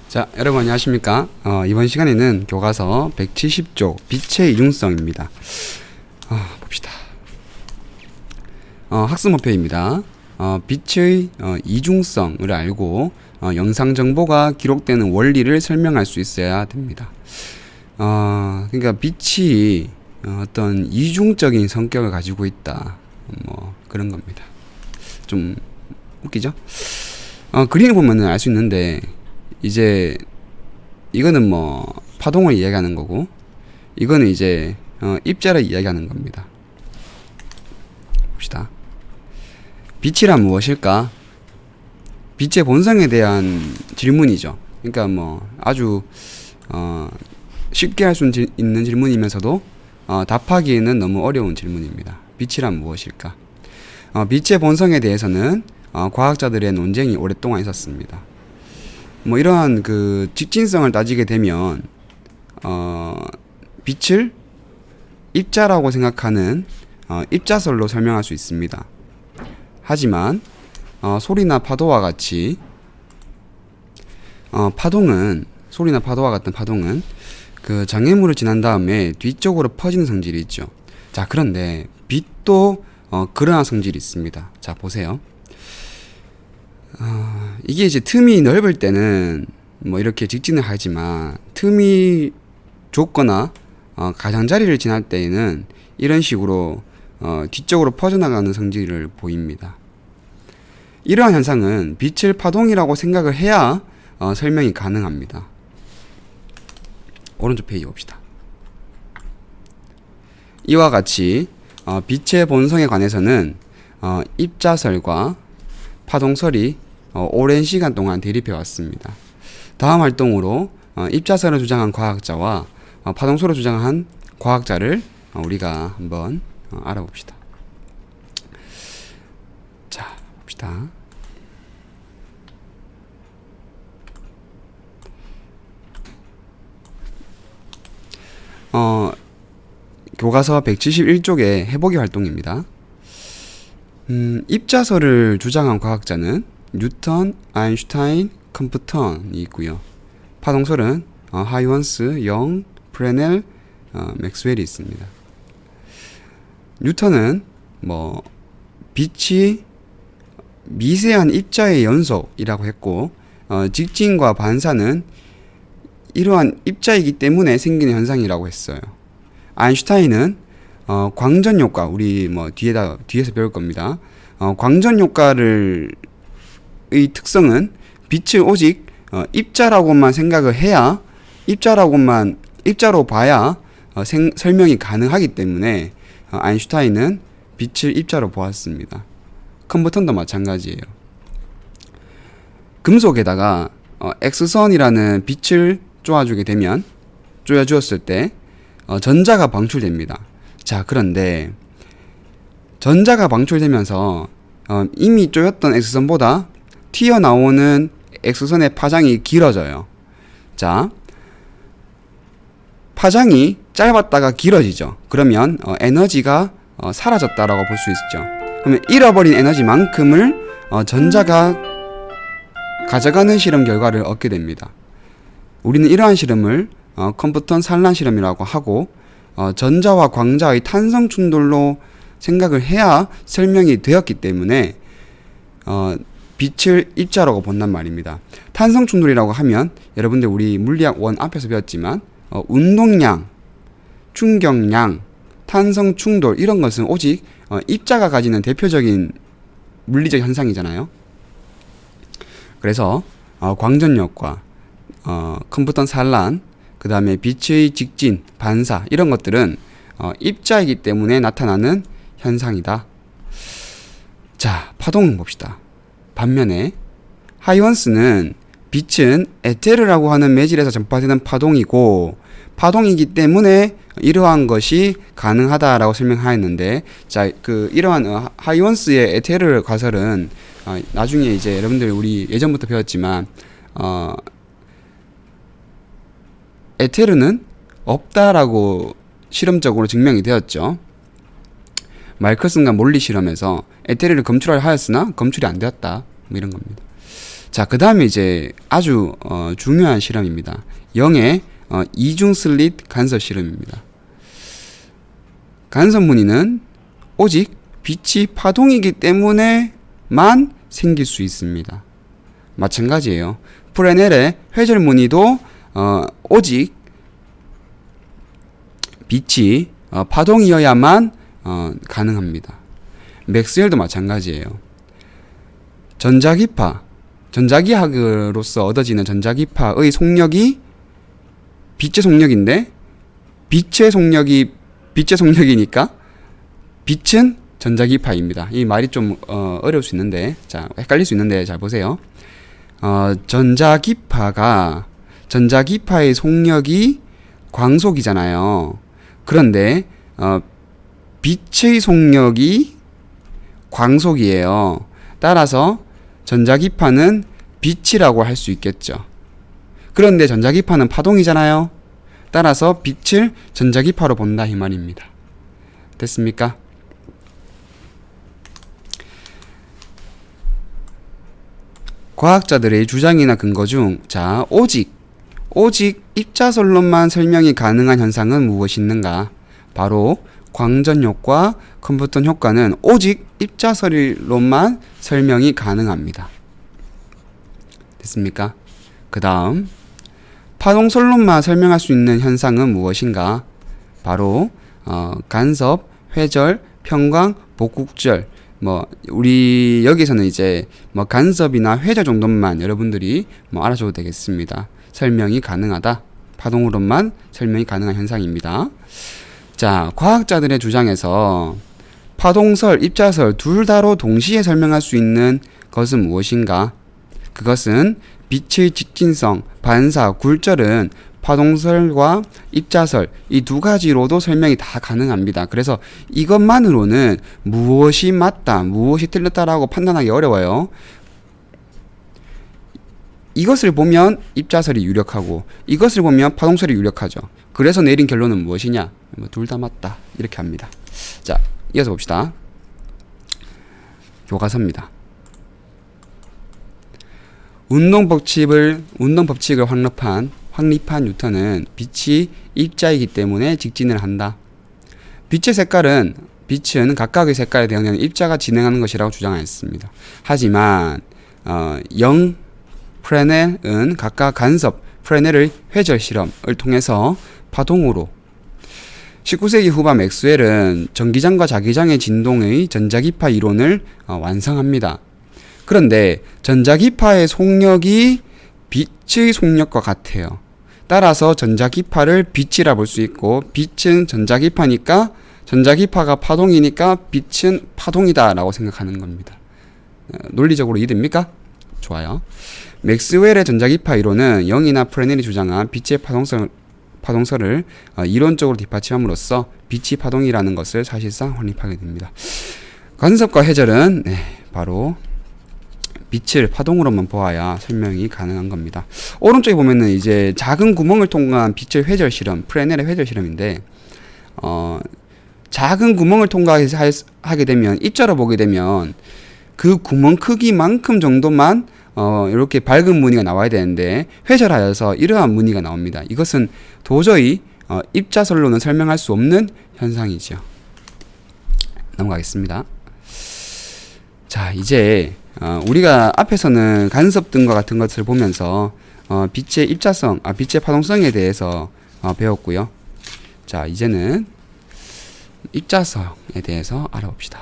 자, 여러분 안녕하십니까? 이번 시간에는 교과서 170쪽 빛의 이중성입니다. 봅시다. 학습 목표입니다. 빛의 이중성을 알고 영상 정보가 기록되는 원리를 설명할 수 있어야 됩니다. 그러니까 빛이 어떤 이중적인 성격을 가지고 있다. 뭐 그런 겁니다. 좀 웃기죠? 그림을 보면은 알 수 있는데 이제 이거는 뭐 파동을 이야기하는 거고 이거는 이제 입자를 이야기하는 겁니다. 봅시다. 빛이란 무엇일까? 빛의 본성에 대한 질문이죠. 그러니까 뭐 아주 쉽게 할 수 있는 질문이면서도 답하기에는 너무 어려운 질문입니다. 빛이란 무엇일까? 빛의 본성에 대해서는 과학자들의 논쟁이 오랫동안 있었습니다. 뭐 이러한 그 직진성을 따지게 되면 빛을 입자라고 생각하는 입자설로 설명할 수 있습니다. 하지만 소리나 파도와 같이 소리나 파도와 같은 파동은 그 장애물을 지난 다음에 뒤쪽으로 퍼지는 성질이 있죠. 자, 그런데 빛도 그러한 성질이 있습니다. 자, 보세요. 이게 이제 틈이 넓을 때는 뭐 이렇게 직진을 하지만 틈이 좁거나 가장자리를 지날 때에는 이런 식으로 뒤쪽으로 퍼져나가는 성질을 보입니다. 이러한 현상은 빛을 파동이라고 생각을 해야 설명이 가능합니다. 오른쪽 페이지 봅시다. 이와 같이 빛의 본성에 관해서는 입자설과 파동설이 오랜 시간 동안 대립해 왔습니다. 다음 활동으로 입자설을 주장한 과학자와 파동설을 주장한 과학자를 우리가 한번 알아봅시다. 자, 봅시다. 교과서 171쪽의 해보기 활동입니다. 입자설을 주장한 과학자는 뉴턴, 아인슈타인, 컴프턴이 있고요. 파동설은 하이원스, 영, 프레넬, 맥스웰이 있습니다. 뉴턴은 뭐 빛이 미세한 입자의 연속이라고 했고 직진과 반사는 이러한 입자이기 때문에 생기는 현상이라고 했어요. 아인슈타인은 광전 효과, 우리 뭐 뒤에서 배울 겁니다. 광전 효과의 특성은 빛을 오직 입자라고만 생각을 해야 입자로 봐야 설명이 가능하기 때문에 아인슈타인은 빛을 입자로 보았습니다. 컴프턴도 마찬가지예요. 금속에다가 X선이라는 빛을 쪼여주었을 때 전자가 방출됩니다. 자, 그런데 전자가 방출되면서 이미 쪼였던 X선보다 튀어나오는 X선의 파장이 길어져요. 자, 파장이 짧았다가 길어지죠. 그러면 에너지가 사라졌다라고 볼 수 있죠. 그러면 잃어버린 에너지만큼을 전자가 가져가는 실험 결과를 얻게 됩니다. 우리는 이러한 실험을 컴프턴 산란 실험이라고 하고 전자와 광자의 탄성 충돌로 생각을 해야 설명이 되었기 때문에 빛을 입자라고 본단 말입니다. 탄성 충돌이라고 하면 여러분들 우리 물리학 1 앞에서 배웠지만 운동량, 충격량, 탄성 충돌 이런 것은 오직 입자가 가지는 대표적인 물리적 현상이잖아요. 그래서 광전력과 컴프턴 산란, 그 다음에 빛의 직진, 반사 이런 것들은 입자이기 때문에 나타나는 현상이다. 자, 파동 봅시다. 반면에 하이원스는 빛은 에테르라고 하는 매질에서 전파되는 파동이기 때문에 이러한 것이 가능하다라고 설명하였는데, 자, 이러한 하이원스의 에테르 가설은 나중에 이제 여러분들 우리 예전부터 배웠지만 에테르는 없다라고 실험적으로 증명이 되었죠. 말커슨과 몰리 실험에서 에테르를 검출하려 하였으나 검출이 안 되었다. 뭐 이런 겁니다. 자, 그 다음에 이제 아주 중요한 실험입니다. 영의 이중 슬릿 간섭 실험입니다. 간섭 무늬는 오직 빛이 파동이기 때문에만 생길 수 있습니다. 마찬가지예요. 프레넬의 회절 무늬도 오직 빛이 파동이어야만 가능합니다. 맥스웰도 마찬가지예요. 전자기학으로서 얻어지는 전자기파의 속력이 빛의 속력인데 빛의 속력이니까 빛은 전자기파입니다. 이 말이 좀 어려울 수 있는데, 자, 헷갈릴 수 있는데 잘 보세요. 전자기파의 속력이 광속이잖아요. 그런데 빛의 속력이 광속이에요. 따라서 전자기파는 빛이라고 할 수 있겠죠. 그런데 전자기파는 파동이잖아요. 따라서 빛을 전자기파로 본다 이 말입니다. 됐습니까? 과학자들의 주장이나 근거 중, 자, 오직 입자설론만 설명이 가능한 현상은 무엇이 있는가? 바로 광전 효과, 컴퓨턴 효과는 오직 입자설론만 설명이 가능합니다. 됐습니까? 그 다음, 파동설론만 설명할 수 있는 현상은 무엇인가? 바로 간섭, 회절, 평광, 복국절. 우리 여기서는 이제 간섭이나 회절 정도만 여러분들이 알아줘도 되겠습니다. 설명이 가능하다. 파동으로만 설명이 가능한 현상입니다. 자, 과학자들의 주장에서 파동설, 입자설 둘 다로 동시에 설명할 수 있는 것은 무엇인가? 그것은 빛의 직진성, 반사, 굴절은 파동설과 입자설 이 두 가지로도 설명이 다 가능합니다. 그래서 이것만으로는 무엇이 맞다, 무엇이 틀렸다라고 판단하기 어려워요. 이것을 보면 입자설이 유력하고 이것을 보면 파동설이 유력하죠. 그래서 내린 결론은 무엇이냐? 둘 다 맞다. 이렇게 합니다. 자, 이어서 봅시다. 교과서입니다. 운동 법칙을 확립한 뉴턴은 빛이 입자이기 때문에 직진을 한다. 빛은 각각의 색깔에 대한 입자가 진행하는 것이라고 주장했습니다. 하지만 영 프레넬은 각각 간섭 프레넬의 회절 실험을 통해서 파동으로 19세기 후반 맥스웰은 전기장과 자기장의 진동의 전자기파 이론을 완성합니다. 그런데 전자기파의 속력이 빛의 속력과 같아요. 따라서 전자기파를 빛이라 볼 수 있고 빛은 전자기파니까 전자기파가 파동이니까 빛은 파동이다 라고 생각하는 겁니다. 논리적으로 이해됩니까? 좋아요. 맥스웰의 전자기파 이론은 영이나 프레넬이 주장한 빛의 파동설을 이론적으로 뒷받침함으로써 빛이 파동이라는 것을 사실상 확립하게 됩니다. 간섭과 회절은 바로 빛을 파동으로만 보아야 설명이 가능한 겁니다. 오른쪽에 보면은 이제 작은 구멍을 통과한 빛의 회절 실험, 프레넬의 회절 실험인데, 작은 구멍을 통과하게 되면, 입자로 보게 되면, 그 구멍 크기만큼 정도만, 이렇게 밝은 무늬가 나와야 되는데, 회절하여서 이러한 무늬가 나옵니다. 이것은 도저히, 입자설로는 설명할 수 없는 현상이죠. 넘어가겠습니다. 자, 이제, 우리가 앞에서는 간섭 등과 같은 것을 보면서 빛의 입자성, 빛의 파동성에 대해서 배웠고요. 자, 이제는 입자성에 대해서 알아봅시다.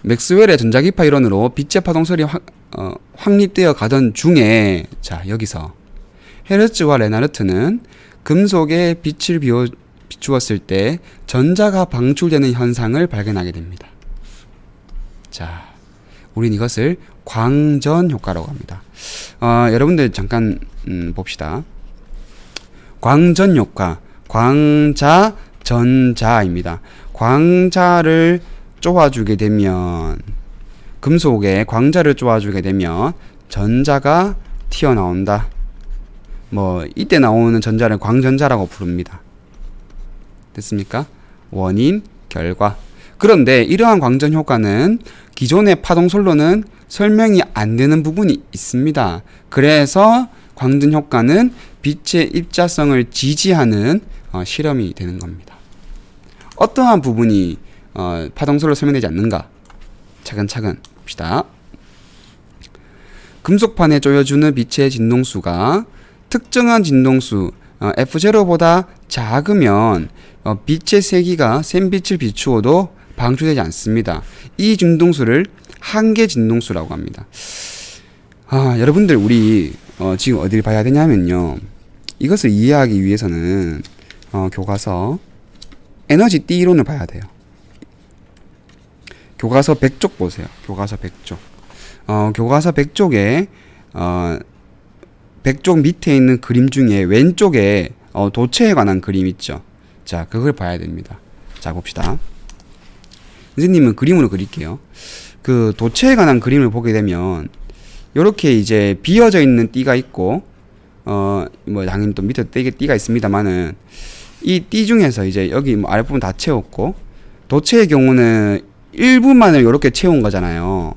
맥스웰의 전자기파 이론으로 빛의 파동설이 확립되어 가던 중에, 자, 여기서 헤르츠와 레나르트는 금속에 빛을 비추었을 때 전자가 방출되는 현상을 발견하게 됩니다. 자, 우린 이것을 광전 효과라고 합니다. 여러분들 잠깐 봅시다. 광전 효과, 광자, 전자입니다. 광자를 쪼아주게 되면, 금속에 광자를 쪼아주게 되면 전자가 튀어나온다. 이때 나오는 전자를 광전자라고 부릅니다. 됐습니까? 원인, 결과. 그런데 이러한 광전 효과는 기존의 파동설로는 설명이 안 되는 부분이 있습니다. 그래서 광전 효과는 빛의 입자성을 지지하는 실험이 되는 겁니다. 어떠한 부분이 파동설로 설명되지 않는가? 차근차근 봅시다. 금속판에 쪼여주는 빛의 진동수가 특정한 진동수 F0보다 작으면 빛의 세기가 센 빛을 비추어도 방출되지 않습니다. 이 진동수를 한계 진동수라고 합니다. 여러분들 우리 지금 어디를 봐야 되냐면요. 이것을 이해하기 위해서는 교과서 에너지 띠 이론을 봐야 돼요. 교과서 100쪽 보세요. 교과서 100쪽. 교과서 100쪽에 100쪽 밑에 있는 그림 중에 왼쪽에 도체에 관한 그림 있죠. 자, 그걸 봐야 됩니다. 자, 봅시다. 선생님은 그림으로 그릴게요. 그 도체에 관한 그림을 보게 되면 요렇게 이제 비어져 있는 띠가 있고 뭐 당연히 또 밑에 띠가 있습니다만은 이 띠 중에서 이제 여기 뭐 아랫부분 다 채웠고 도체의 경우는 일부만을 요렇게 채운 거잖아요.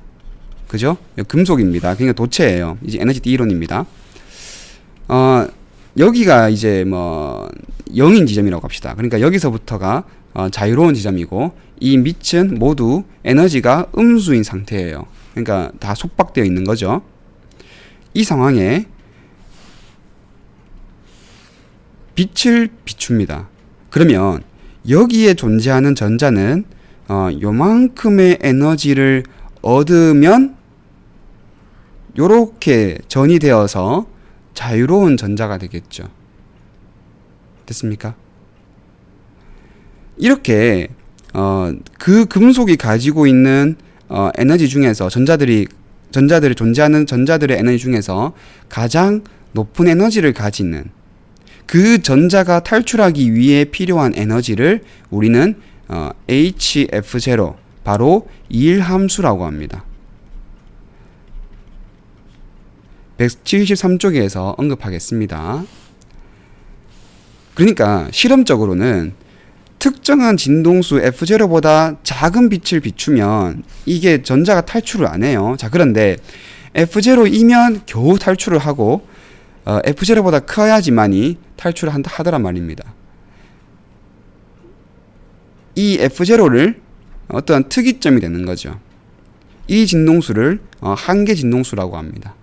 그죠? 금속입니다. 그러니까 도체예요. 이제 에너지 띠 이론입니다. 여기가 이제 뭐 0인 지점이라고 합시다. 그러니까 여기서부터가 자유로운 지점이고 이 밑은 모두 에너지가 음수인 상태예요. 그러니까 다 속박되어 있는 거죠. 이 상황에 빛을 비춥니다. 그러면 여기에 존재하는 전자는 요만큼의 에너지를 얻으면 요렇게 전이 되어서 자유로운 전자가 되겠죠. 됐습니까? 이렇게 그 금속이 가지고 있는 에너지 중에서 존재하는 전자들의 에너지 중에서 가장 높은 에너지를 가지는 그 전자가 탈출하기 위해 필요한 에너지를 우리는 HF0 바로 일함수라고 합니다. 173쪽에서 언급하겠습니다. 그러니까 실험적으로는 특정한 진동수 F0보다 작은 빛을 비추면 이게 전자가 탈출을 안 해요. 자, 그런데 F0이면 겨우 탈출을 하고 F0보다 커야지만이 탈출을 하더란 말입니다. 이 F0를 어떠한 특이점이 되는 거죠. 이 진동수를 한계 진동수라고 합니다.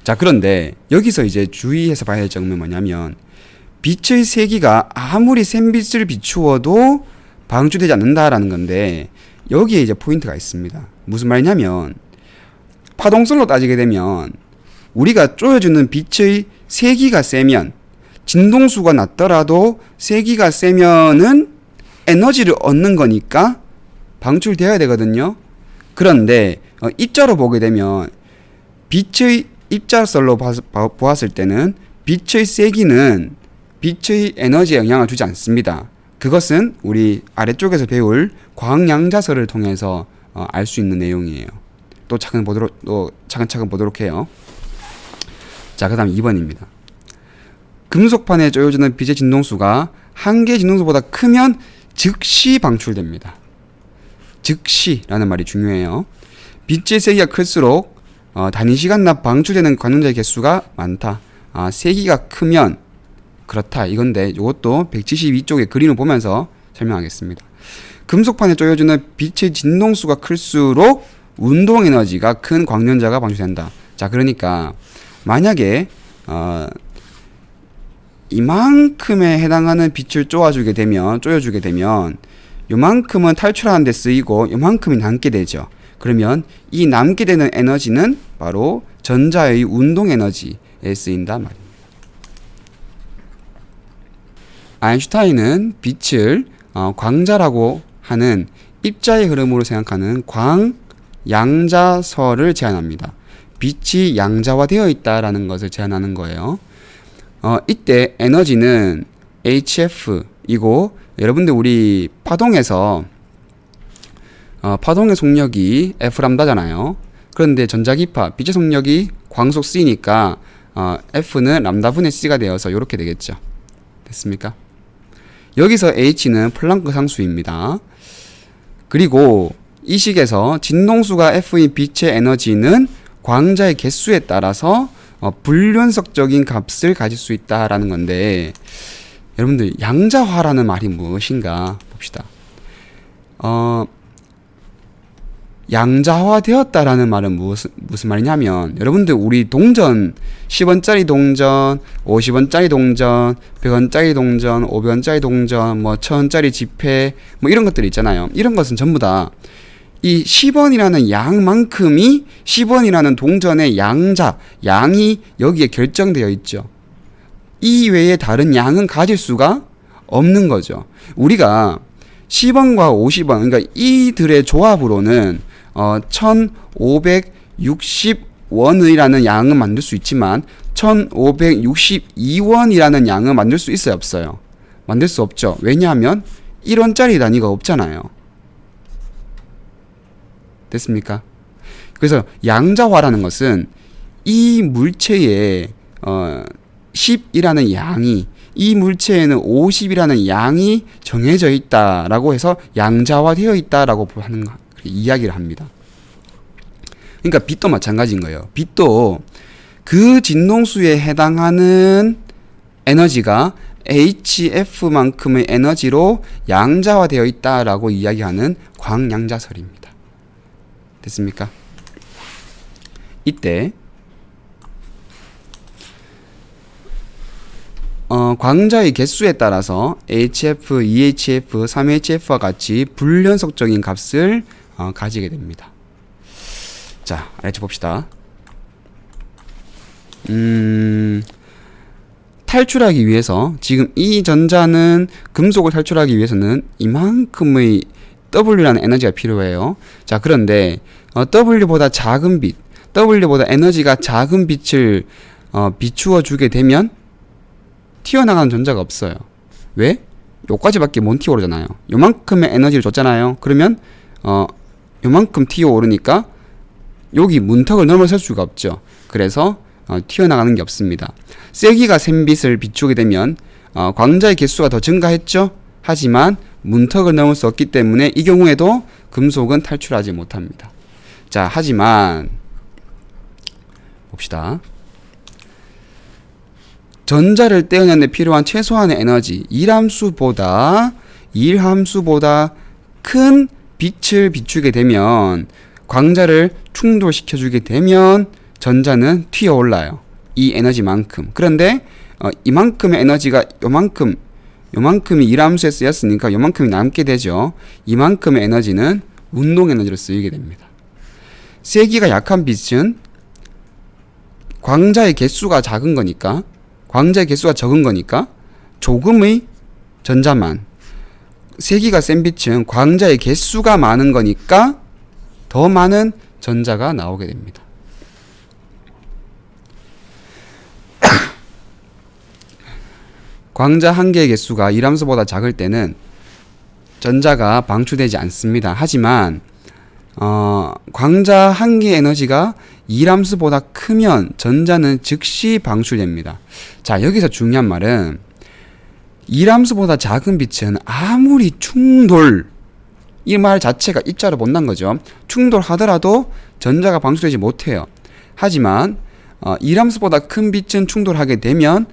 자, 그런데 여기서 이제 주의해서 봐야 할 점은 뭐냐면 빛의 세기가 아무리 센 빛을 비추어도 방출되지 않는다라는 건데 여기에 이제 포인트가 있습니다. 무슨 말이냐면 파동설로 따지게 되면 우리가 쪼여주는 빛의 세기가 세면 진동수가 낮더라도 세기가 세면은 에너지를 얻는 거니까 방출되어야 되거든요. 그런데 입자로 보게 되면 빛의 입자설로 보았을 때는 빛의 세기는 빛의 에너지에 영향을 주지 않습니다. 그것은 우리 아래쪽에서 배울 광양자설을 통해서 알 수 있는 내용이에요. 또 차근차근 보도록 해요. 자, 그 다음 2번입니다. 금속판에 쪼여주는 빛의 진동수가 한계 진동수보다 크면 즉시 방출됩니다. 즉시라는 말이 중요해요. 빛의 세기가 클수록 단위시간 납 방출되는 관용자의 개수가 많다. 세기가 크면 그렇다 이건데 이것도 172쪽의 그림을 보면서 설명하겠습니다. 금속판에 쪼여주는 빛의 진동수가 클수록 운동 에너지가 큰 광전자가 방출된다. 자, 그러니까 만약에 이만큼에 해당하는 빛을 쪼여주게 되면 요만큼은 탈출하는 데 쓰이고 요만큼이 남게 되죠. 그러면 이 남게 되는 에너지는 바로 전자의 운동 에너지에 쓰인다 말입니다. 아인슈타인은 빛을 광자라고 하는 입자의 흐름으로 생각하는 광양자설을 제안합니다. 빛이 양자화되어 있다라는 것을 제안하는 거예요. 이때 에너지는 HF이고 여러분들 우리 파동에서 파동의 속력이 F람다잖아요. 그런데 전자기파, 빛의 속력이 광속 C니까 F는 람다분의 C가 되어서 이렇게 되겠죠. 됐습니까? 여기서 H는 플랑크 상수입니다. 그리고 이 식에서 진동수가 F인 빛의 에너지는 광자의 개수에 따라서 불연속적인 값을 가질 수 있다라는 건데, 여러분들 양자화라는 말이 무엇인가 봅시다. 양자화되었다라는 말은 무슨 말이냐면, 여러분들 우리 동전 10원짜리 동전, 50원짜리 동전, 100원짜리 동전, 500원짜리 동전, 뭐 1000원짜리 지폐 뭐 이런 것들 있잖아요. 이런 것은 전부 다 이 10원이라는 양만큼이 10원이라는 동전의 양이 여기에 결정되어 있죠. 이 외에 다른 양은 가질 수가 없는 거죠. 우리가 10원과 50원, 그러니까 이들의 조합으로는 1560원이라는 양은 만들 수 있지만 1562원이라는 양은 만들 수 있어요, 없어요? 만들 수 없죠. 왜냐하면 1원짜리 단위가 없잖아요. 됐습니까? 그래서 양자화라는 것은 이 물체에 10이라는 양이, 이 물체에는 50이라는 양이 정해져 있다라고 해서 양자화되어 있다라고 하는 이야기를 합니다. 그러니까 빛도 마찬가지인 거예요. 빛도 그 진동수에 해당하는 에너지가 HF만큼의 에너지로 양자화되어 있다라고 이야기하는 광양자설입니다. 됐습니까? 이때 광자의 개수에 따라서 HF, EHF, 3HF와 같이 불연속적인 값을 가지게 됩니다. 자, 알려 봅시다. 탈출하기 위해서, 지금 이 전자는 금속을 탈출하기 위해서는 이만큼의 W라는 에너지가 필요해요. 자, 그런데 W보다 작은 빛, W보다 에너지가 작은 빛을 비추어 주게 되면 튀어나가는 전자가 없어요. 왜? 요까지밖에 못 튀어오르잖아요. 요만큼의 에너지를 줬잖아요. 그러면 요만큼 튀어오르니까 여기 문턱을 넘어설 수가 없죠. 그래서 튀어나가는 게 없습니다. 세기가 센 빛을 비추게 되면 광자의 개수가 더 증가했죠. 하지만 문턱을 넘을 수 없기 때문에 이 경우에도 금속은 탈출하지 못합니다. 자, 하지만 봅시다. 전자를 떼어내는 데 필요한 최소한의 에너지, 일함수보다 큰 빛을 비추게 되면, 광자를 충돌시켜주게 되면 전자는 튀어올라요. 이 에너지만큼. 그런데 이만큼의 에너지가 요만큼이 일함수에 쓰였으니까 요만큼이 남게 되죠. 이만큼의 에너지는 운동 에너지로 쓰이게 됩니다. 세기가 약한 빛은 광자의 개수가 적은 거니까 조금의 전자만, 세기가 센 빛은 광자의 개수가 많은 거니까 더 많은 전자가 나오게 됩니다. 광자 한 개의 개수가 일함수보다 작을 때는 전자가 방출되지 않습니다. 하지만 광자 한 개의 에너지가 일함수보다 크면 전자는 즉시 방출됩니다. 자, 여기서 중요한 말은 일함수보다 작은 빛은 아무리 이 말 자체가 입자로 못난 거죠. 충돌하더라도 전자가 방출되지 못해요. 하지만 일함수보다 큰 빛은 충돌하게 되면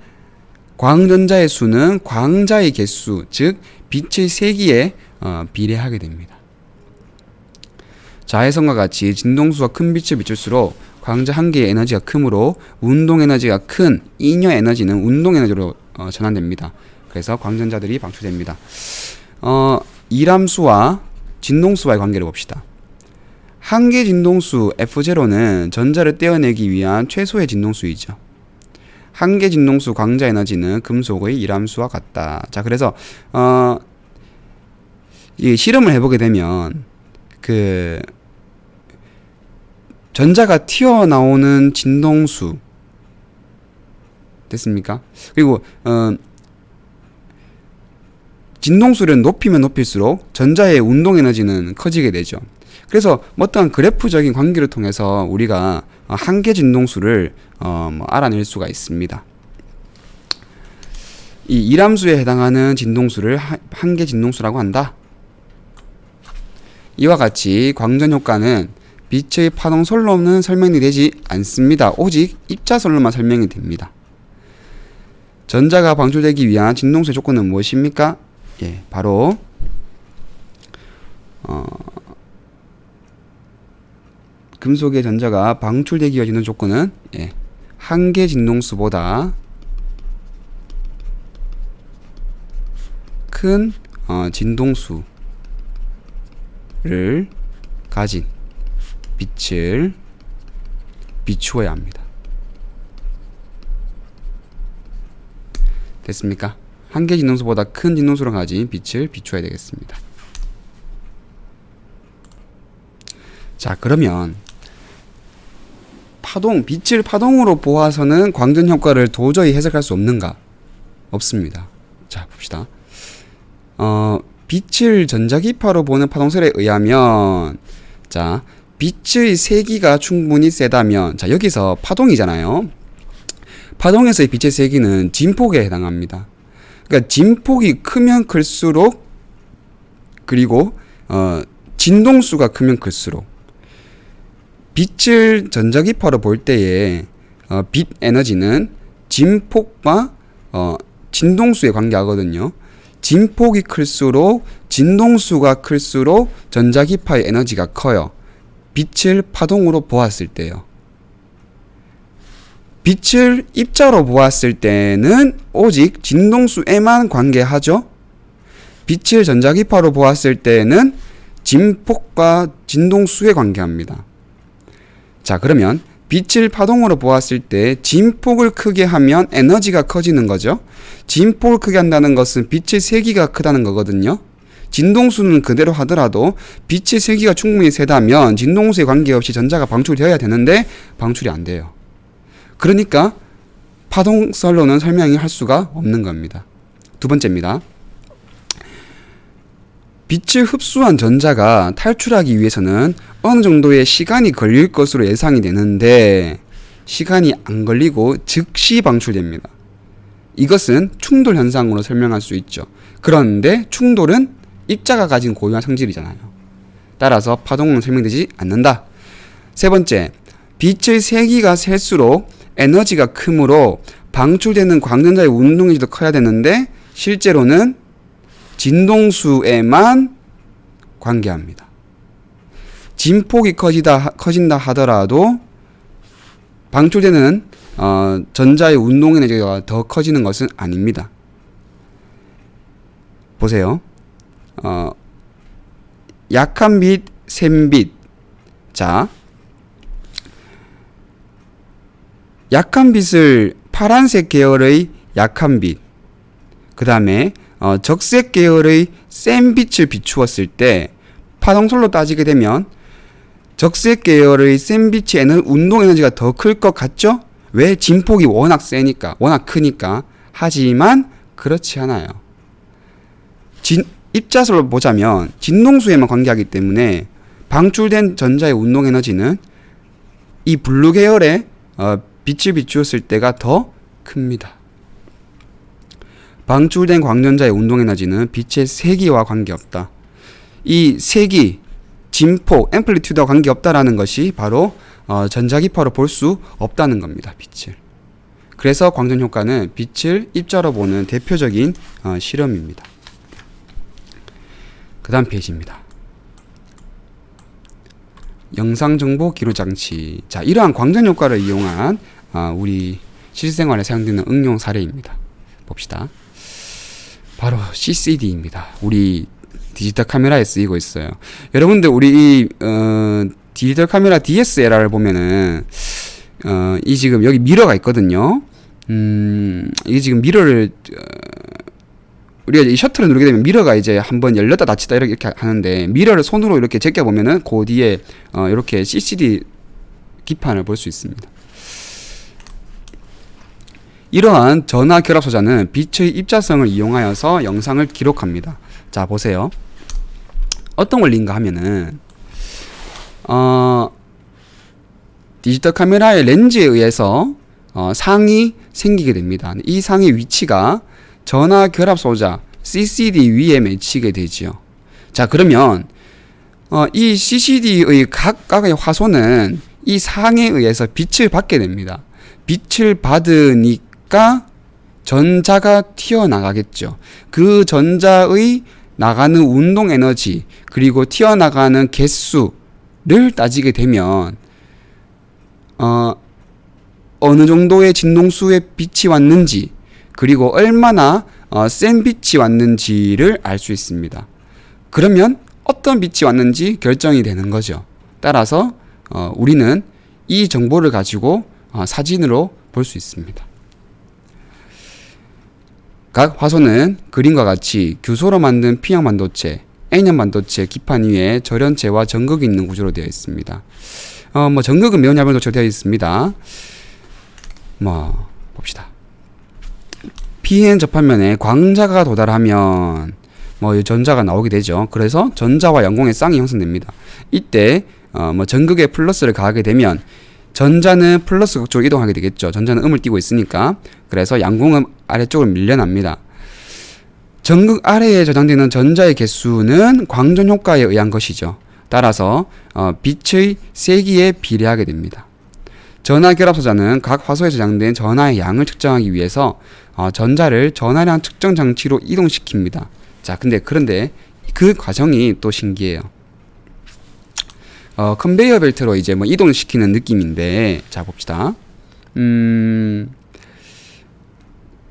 광전자의 수는 광자의 개수, 즉 빛의 세기에 비례하게 됩니다. 자외선과 같이 진동수가 큰 빛을 비출수록 광자 한 개의 에너지가 크므로 운동 에너지가 큰 잉여 에너지는 운동 에너지로 전환됩니다. 그래서 광전자들이 방출됩니다. 일함수와 진동수와의 관계를 봅시다. 한계 진동수 F0는 전자를 떼어내기 위한 최소의 진동수이죠. 한계 진동수 광자 에너지는 금속의 일함수와 같다. 자, 그래서 이 실험을 해보게 되면 전자가 튀어나오는 진동수 됐습니까? 그리고 진동수를 높이면 높일수록 전자의 운동 에너지는 커지게 되죠. 그래서 어떠한 그래프적인 관계를 통해서 우리가 한계 진동수를 알아낼 수가 있습니다. 이 일함수에 해당하는 진동수를 한계 진동수라고 한다. 이와 같이 광전 효과는 빛의 파동솔로는 설명이 되지 않습니다. 오직 입자솔로만 설명이 됩니다. 전자가 방출되기 위한 진동수의 조건은 무엇입니까? 예, 바로 금속의 전자가 방출되기 위한 조건은 한계 진동수보다 큰 진동수를 가진 빛을 비추어야 합니다. 됐습니까? 한계 진동수보다 큰 진동수를 가진 빛을 비추어야 되겠습니다. 자, 그러면 빛을 파동으로 보아서는 광전 효과를 도저히 해석할 수 없는가? 없습니다. 자, 봅시다. 빛을 전자기파로 보는 파동설에 의하면, 자, 빛의 세기가 충분히 세다면, 자, 여기서 파동이잖아요. 파동에서의 빛의 세기는 진폭에 해당합니다. 그러니까 진폭이 크면 클수록, 그리고 진동수가 크면 클수록, 빛을 전자기파로 볼 때에 빛 에너지는 진폭과 진동수에 관계하거든요. 진폭이 클수록 진동수가 클수록 전자기파의 에너지가 커요. 빛을 파동으로 보았을 때요. 빛을 입자로 보았을 때는 오직 진동수에만 관계하죠. 빛을 전자기파로 보았을 때는 진폭과 진동수에 관계합니다. 자, 그러면 빛을 파동으로 보았을 때 진폭을 크게 하면 에너지가 커지는 거죠. 진폭을 크게 한다는 것은 빛의 세기가 크다는 거거든요. 진동수는 그대로 하더라도 빛의 세기가 충분히 세다면 진동수에 관계없이 전자가 방출되어야 되는데 방출이 안 돼요. 그러니까 파동설로는 설명이 할 수가 없는 겁니다. 두 번째입니다. 빛을 흡수한 전자가 탈출하기 위해서는 어느 정도의 시간이 걸릴 것으로 예상이 되는데 시간이 안 걸리고 즉시 방출됩니다. 이것은 충돌 현상으로 설명할 수 있죠. 그런데 충돌은 입자가 가진 고유한 성질이잖아요. 따라서 파동은 설명되지 않는다. 세 번째, 빛의 세기가 셀수록 에너지가 크므로 방출되는 광전자의 운동에도 커야 되는데 실제로는 진동수에만 관계합니다. 진폭이 커진다 하더라도 방출되는 전자의 운동 에너지가 더 커지는 것은 아닙니다. 보세요. 약한 빛, 센 빛. 자, 약한 빛을 파란색 계열의 약한 빛, 그 다음에 적색 계열의 센 빛을 비추었을 때 파동설로 따지게 되면 적색 계열의 센 빛의 운동 에너지가 더 클 것 같죠? 왜? 진폭이 워낙 세니까, 워낙 크니까. 하지만 그렇지 않아요. 입자설로 보자면 진동수에만 관계하기 때문에 방출된 전자의 운동 에너지는 이 블루 계열의 빛을 비추었을 때가 더 큽니다. 방출된 광전자의 운동 에너지는 빛의 세기와 관계없다. 이 세기, 진폭, 앰플리튜드와 관계없다라는 것이 바로 전자기파로 볼 수 없다는 겁니다. 빛을. 그래서 광전 효과는 빛을 입자로 보는 대표적인 실험입니다. 그 다음 페이지입니다. 영상정보 기록장치. 자, 이러한 광전 효과를 이용한 우리 실생활에 사용되는 응용 사례입니다. 봅시다. 바로 CCD입니다. 우리 디지털 카메라에 쓰이고 있어요. 여러분들 우리 디지털 카메라 DSLR을 보면은 이 지금 여기 미러가 있거든요. 이게 지금 미러를 우리가 이 셔터를 누르게 되면 미러가 이제 한번 열렸다 닫히다 이렇게 하는데 미러를 손으로 이렇게 제껴 보면은 그 뒤에 이렇게 CCD 기판을 볼 수 있습니다. 이러한 전화 결합 소자는 빛의 입자성을 이용하여서 영상을 기록합니다. 자, 보세요. 어떤 원리인가 하면은 디지털 카메라의 렌즈에 의해서 상이 생기게 됩니다. 이 상의 위치가 전화 결합 소자 CCD 위에 맺히게 되지요. 자, 그러면 이 CCD의 각각의 화소는 이 상에 의해서 빛을 받게 됩니다. 빛을 받으니까 전자가 튀어나가겠죠. 그 전자의 나가는 운동 에너지 그리고 튀어나가는 개수를 따지게 되면 어느 정도의 진동수의 빛이 왔는지 그리고 얼마나 센 빛이 왔는지를 알 수 있습니다. 그러면 어떤 빛이 왔는지 결정이 되는 거죠. 따라서 우리는 이 정보를 가지고 사진으로 볼 수 있습니다. 각 화소는 그림과 같이 규소로 만든 P형 반도체, N형 반도체 기판 위에 절연체와 전극이 있는 구조로 되어 있습니다. 전극은 매우 얇은 반도체로 되어 있습니다. 봅시다. Pn 접합면에 광자가 도달하면 전자가 나오게 되죠. 그래서 전자와 양공의 쌍이 형성됩니다. 이때 전극에 플러스를 가하게 되면 전자는 플러스 극쪽으로 이동하게 되겠죠. 전자는 음을 띄고 있으니까. 그래서 양공은 아래쪽으로 밀려납니다. 전극 아래에 저장되는 전자의 개수는 광전 효과에 의한 것이죠. 따라서 빛의 세기에 비례하게 됩니다. 전하 결합소자는 각 화소에 저장된 전하의 양을 측정하기 위해서 전자를 전하량 측정 장치로 이동시킵니다. 자, 그런데 그 과정이 또 신기해요. 컨베이어 벨트로 이제 이동시키는 느낌인데, 자, 봅시다.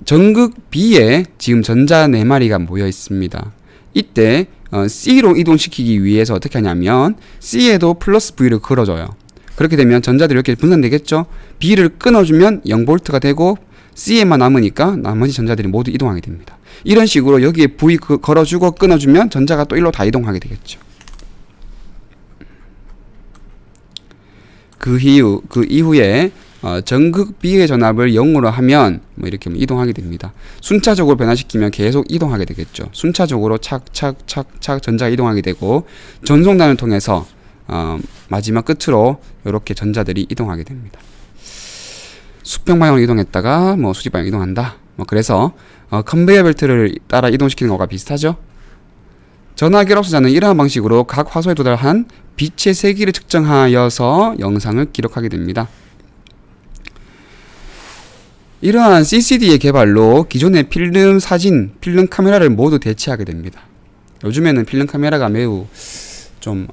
전극 B에 지금 전자 4마리가 모여 있습니다. 이때 C로 이동시키기 위해서 어떻게 하냐면 C에도 플러스 V를 걸어줘요. 그렇게 되면 전자들이 이렇게 분산되겠죠. B를 끊어주면 0V가 되고 C에만 남으니까 나머지 전자들이 모두 이동하게 됩니다. 이런 식으로 여기에 V 걸어주고 끊어주면 전자가 또 일로 다 이동하게 되겠죠. 그 이후에 전극 B의 전압을 0으로 하면 이렇게 이동하게 됩니다. 순차적으로 변화시키면 계속 이동하게 되겠죠. 순차적으로 착착착착 전자가 이동하게 되고 전송단을 통해서 마지막 끝으로 이렇게 전자들이 이동하게 됩니다. 수평 방향으로 이동했다가 수직 방향으로 이동한다. 그래서 컨베이어 벨트를 따라 이동시키는 것과 비슷하죠. 전하 결합소자는 이러한 방식으로 각 화소에 도달한 빛의 세기를 측정하여서 영상을 기록하게 됩니다. 이러한 CCD의 개발로 기존의 필름 사진, 필름 카메라를 모두 대체하게 됩니다. 요즘에는 필름 카메라가 매우 좀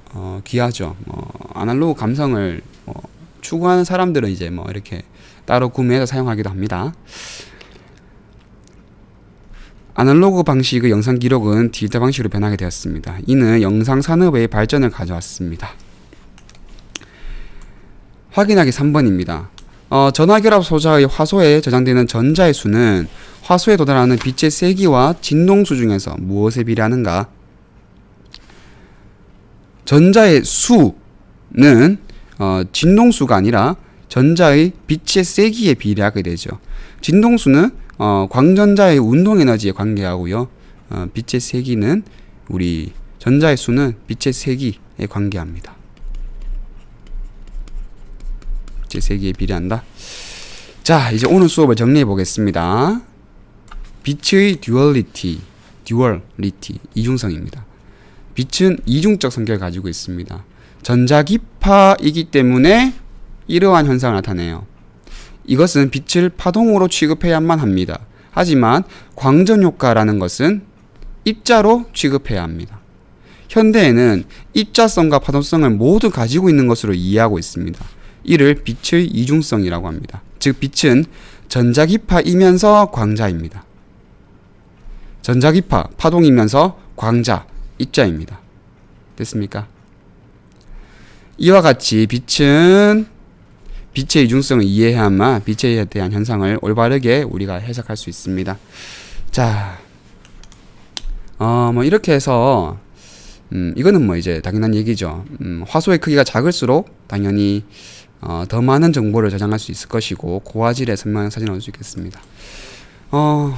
귀하죠. 아날로그 감성을 추구하는 사람들은 이제 이렇게 따로 구매해서 사용하기도 합니다. 아날로그 방식의 영상 기록은 디지털 방식으로 변하게 되었습니다. 이는 영상 산업의 발전을 가져왔습니다. 확인하기 3번입니다. 전하결합 소자의 화소에 저장되는 전자의 수는 화소에 도달하는 빛의 세기와 진동수 중에서 무엇에 비례하는가? 전자의 수는 진동수가 아니라 전자의 빛의 세기에 비례하게 되죠. 진동수는 광전자의 운동 에너지에 관계하고요. 빛의 세기는 우리 전자의 수는 빛의 세기에 관계합니다. 빛의 세기에 비례한다. 자, 이제 오늘 수업을 정리해 보겠습니다. 빛의 듀얼리티, 이중성입니다. 빛은 이중적 성격을 가지고 있습니다. 전자기파이기 때문에 이러한 현상을 나타내요. 이것은 빛을 파동으로 취급해야만 합니다. 하지만 광전효과라는 것은 입자로 취급해야 합니다. 현대에는 입자성과 파동성을 모두 가지고 있는 것으로 이해하고 있습니다. 이를 빛의 이중성이라고 합니다. 즉 빛은 전자기파이면서 광자입니다. 전자기파, 파동이면서 광자, 입자입니다. 됐습니까? 이와 같이 빛은 빛의 이중성을 이해해야만 빛에 대한 현상을 올바르게 우리가 해석할 수 있습니다. 자, 이렇게 해서 이거는 이제 당연한 얘기죠. 화소의 크기가 작을수록 당연히 더 많은 정보를 저장할 수 있을 것이고 고화질의 선명한 사진을 얻을 수 있겠습니다.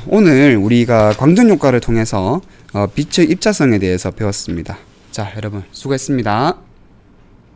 오늘 우리가 광전 효과를 통해서 빛의 입자성에 대해서 배웠습니다. 자, 여러분 수고했습니다.